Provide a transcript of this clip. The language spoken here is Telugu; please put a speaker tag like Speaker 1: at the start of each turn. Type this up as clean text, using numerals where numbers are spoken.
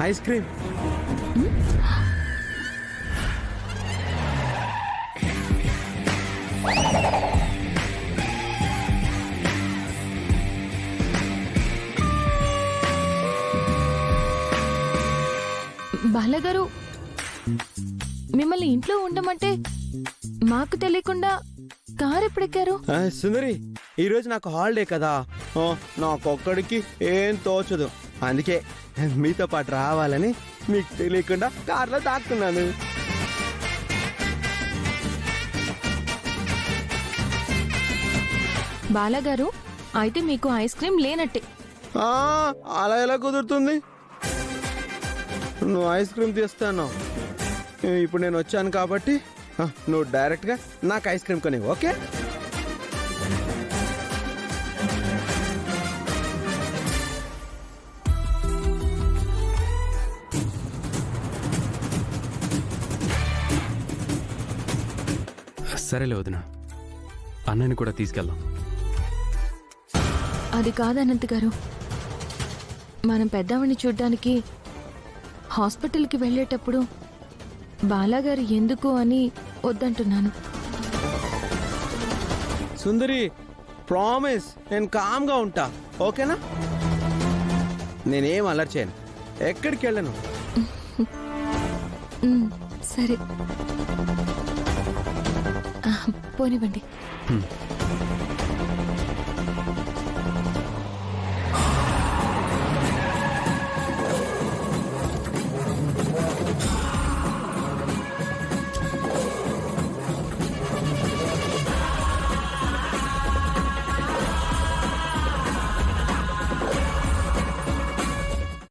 Speaker 1: Ice cream.
Speaker 2: బాలగారు, మిమ్మల్ని ఇంట్లో ఉండమంటే మాకు తెలియకుండా కారు ఎప్పుడెక్కారు?
Speaker 1: సుందరి, ఈరోజు నాకు హాలిడే కదా, నాకొక్కడికి ఏం తోచదు. అందుకే మీతో పాటు రావాలని మీకు తెలియకుండా కార్లో దాక్కున్నాను.
Speaker 2: బాలగారు, అయితే మీకు ఐస్ క్రీమ్ లేనట్టే.
Speaker 1: అలా ఎలా కుదురుతుంది? నువ్వు ఐస్ క్రీమ్ తీస్తాను. ఇప్పుడు నేను వచ్చాను కాబట్టి నువ్వు డైరెక్ట్గా నాకు ఐస్ క్రీమ్ కొని, ఓకే?
Speaker 3: సరేలే వదిన, అన్నయ్యని కూడా తీసుకెళ్దాం.
Speaker 2: అది కాదు అనంత్ గారు, మనం పెద్దవాడిని చూడ్డానికి హాస్పిటల్కి వెళ్ళేటప్పుడు బాలాగారు ఎందుకు అని వద్దంటున్నాను.
Speaker 1: సుందరి, ప్రామిస్, నేను కామ్గా ఉంటా, ఓకేనా? నేనేం అలర్ట్ చేయను, ఎక్కడికి వెళ్ళను.
Speaker 2: సరే, పోనివ్వండి.